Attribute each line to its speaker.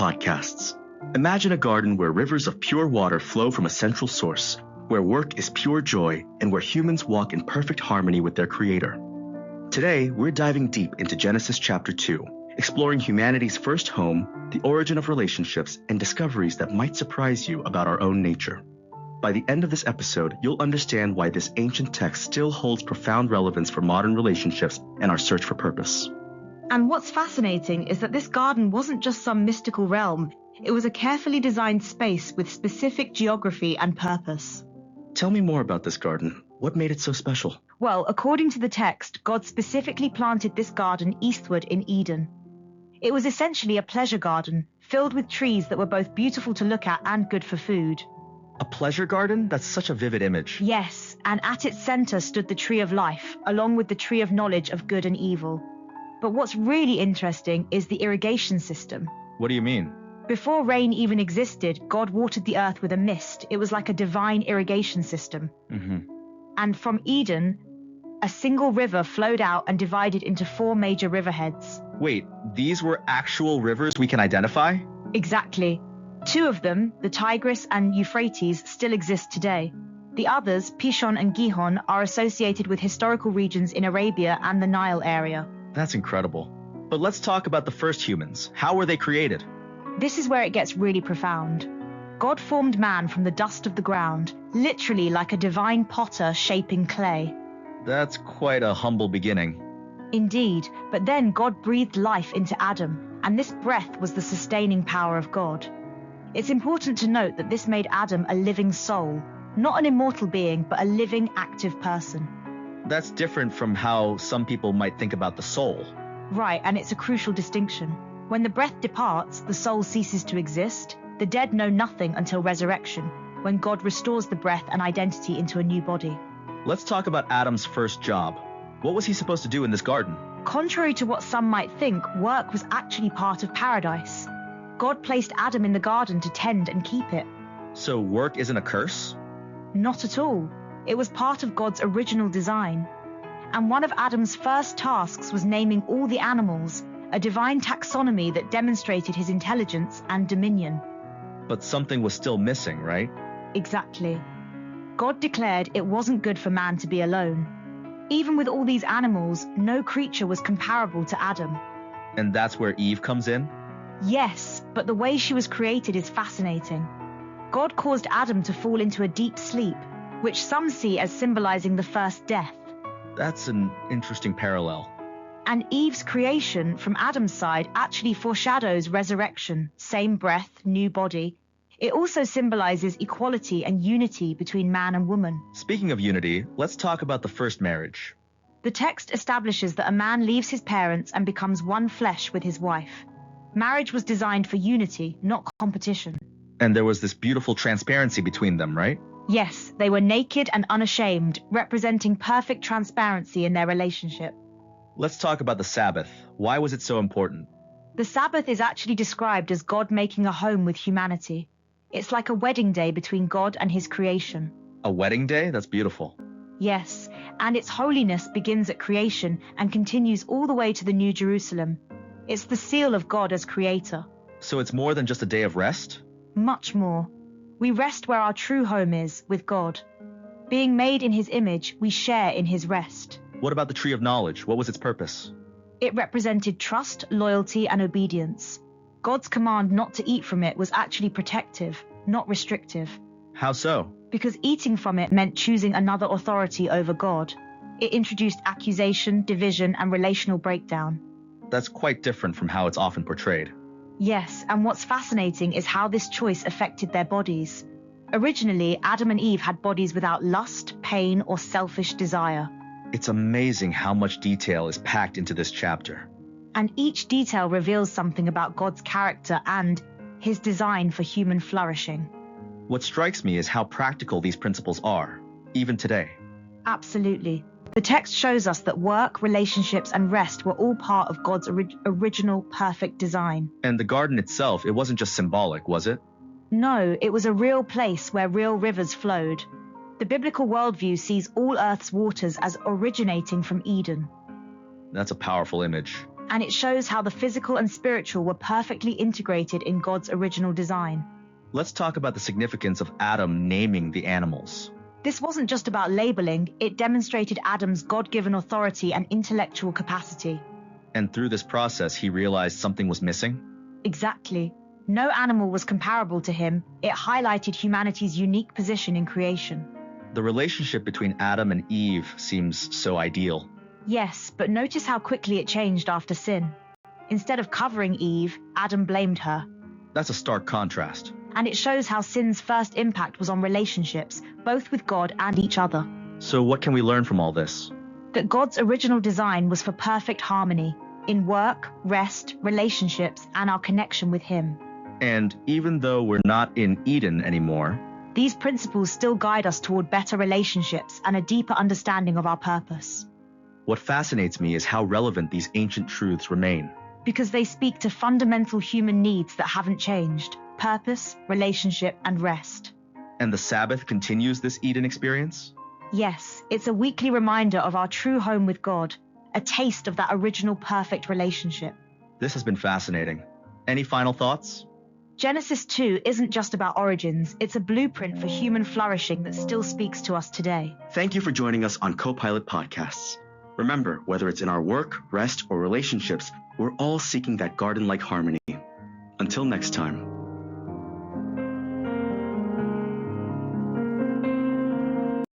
Speaker 1: podcasts. Imagine a garden where rivers of pure water flow from a central source, where work is pure joy, and where humans walk in perfect harmony with their Creator. Today, we're diving deep into Genesis chapter 2, exploring humanity's first home, the origin of relationships, and discoveries that might surprise you about our own nature. By the end of this episode, you'll understand why this ancient text still holds profound relevance for modern relationships and our search for purpose.
Speaker 2: And what's fascinating is that this garden wasn't just some mystical realm. It was a carefully designed space with specific geography and purpose.
Speaker 1: Tell me more about this garden. What made it so special?
Speaker 2: Well, according to the text, God specifically planted this garden eastward in Eden. It was essentially a pleasure garden, filled with trees that were both beautiful to look at and good for food.
Speaker 1: A pleasure garden? That's such a vivid image.
Speaker 2: Yes, and at its center stood the tree of life, along with the tree of knowledge of good and evil. But what's really interesting is the irrigation system.
Speaker 1: What do you mean?
Speaker 2: Before rain even existed, God watered the earth with a mist. It was like a divine irrigation system. And from Eden, a single river flowed out and divided into 4 major riverheads.
Speaker 1: Wait, these were actual rivers we can identify?
Speaker 2: Exactly. 2 of them, the Tigris and Euphrates, still exist today. The others, Pishon and Gihon, are associated with historical regions in Arabia and the Nile area.
Speaker 1: That's incredible. But let's talk about the first humans. How were they created?
Speaker 2: This is where it gets really profound. God formed man from the dust of the ground, literally like a divine potter shaping clay.
Speaker 1: That's quite a humble beginning.
Speaker 2: Indeed, but then God breathed life into Adam, and this breath was the sustaining power of God. It's important to note that this made Adam a living soul, not an immortal being, but a living, active person.
Speaker 1: That's different from how some people might think about the soul.
Speaker 2: Right, and it's a crucial distinction. When the breath departs, the soul ceases to exist. The dead know nothing until resurrection, when God restores the breath and identity into a new body.
Speaker 1: Let's talk about Adam's first job. What was he supposed to do in this garden?
Speaker 2: Contrary to what some might think, work was actually part of paradise. God placed Adam in the garden to tend and keep it.
Speaker 1: So work isn't a curse?
Speaker 2: Not at all. It was part of God's original design. And one of Adam's first tasks was naming all the animals, a divine taxonomy that demonstrated his intelligence and dominion.
Speaker 1: But something was still missing, right?
Speaker 2: Exactly. God declared it wasn't good for man to be alone. Even with all these animals, no creature was comparable to Adam.
Speaker 1: And that's where Eve comes in?
Speaker 2: Yes, but the way she was created is fascinating. God caused Adam to fall into a deep sleep, which some see as symbolizing the first death.
Speaker 1: That's an interesting parallel.
Speaker 2: And Eve's creation from Adam's side actually foreshadows resurrection, same breath, new body. It also symbolizes equality and unity between man and woman.
Speaker 1: Speaking of unity, let's talk about the first marriage.
Speaker 2: The text establishes that a man leaves his parents and becomes one flesh with his wife. Marriage was designed for unity, not competition.
Speaker 1: And there was this beautiful transparency between them, right?
Speaker 2: Yes, they were naked and unashamed, representing perfect transparency in their relationship.
Speaker 1: Let's talk about the Sabbath. Why was it so important?
Speaker 2: The Sabbath is actually described as God making a home with humanity. It's like a wedding day between God and his creation.
Speaker 1: A wedding day? That's beautiful.
Speaker 2: Yes, and its holiness begins at creation and continues all the way to the New Jerusalem. It's the seal of God as creator.
Speaker 1: So it's more than just a day of rest?
Speaker 2: Much more. We rest where our true home is, with God. Being made in his image, we share in his rest.
Speaker 1: What about the tree of knowledge? What was its purpose?
Speaker 2: It represented trust, loyalty, and obedience. God's command not to eat from it was actually protective, not restrictive.
Speaker 1: How so?
Speaker 2: Because eating from it meant choosing another authority over God. It introduced accusation, division, and relational breakdown.
Speaker 1: That's quite different from how it's often portrayed.
Speaker 2: Yes, and what's fascinating is how this choice affected their bodies. Originally, Adam and Eve had bodies without lust, pain, or selfish desire.
Speaker 1: It's amazing how much detail is packed into this chapter.
Speaker 2: And each detail reveals something about God's character and his design for human flourishing.
Speaker 1: What strikes me is how practical these principles are, even today.
Speaker 2: Absolutely. The text shows us that work, relationships, and rest were all part of God's original perfect design.
Speaker 1: And the garden itself, it wasn't just symbolic, was it?
Speaker 2: No, it was a real place where real rivers flowed. The biblical worldview sees all Earth's waters as originating from Eden.
Speaker 1: That's a powerful image.
Speaker 2: and it shows how the physical and spiritual were perfectly integrated in God's original design.
Speaker 1: Let's talk about the significance of Adam naming the animals.
Speaker 2: This wasn't just about labeling, it demonstrated Adam's God-given authority and intellectual capacity.
Speaker 1: And through this process, he realized something was missing?
Speaker 2: Exactly. No animal was comparable to him. It highlighted humanity's unique position in creation.
Speaker 1: The relationship between Adam and Eve seems so ideal.
Speaker 2: Yes, but notice how quickly it changed after sin. Instead of covering Eve, Adam blamed her.
Speaker 1: That's a stark contrast.
Speaker 2: And it shows how sin's first impact was on relationships, both with God and each other.
Speaker 1: So what can we learn from all this?
Speaker 2: That God's original design was for perfect harmony in work, rest, relationships, and our connection with Him.
Speaker 1: And even though we're not in Eden anymore,
Speaker 2: these principles still guide us toward better relationships and a deeper understanding of our purpose.
Speaker 1: What fascinates me is how relevant these ancient truths remain.
Speaker 2: Because they speak to fundamental human needs that haven't changed: purpose, relationship, and rest.
Speaker 1: And the Sabbath continues this Eden experience?
Speaker 2: Yes, it's a weekly reminder of our true home with God, a taste of that original perfect relationship.
Speaker 1: This has been fascinating. Any final thoughts?
Speaker 2: Genesis 2 isn't just about origins, it's a blueprint for human flourishing that still speaks to us today.
Speaker 1: Thank you for joining us on Copilot Podcasts. Remember, whether it's in our work, rest, or relationships, we're all seeking that garden-like harmony. Until next time.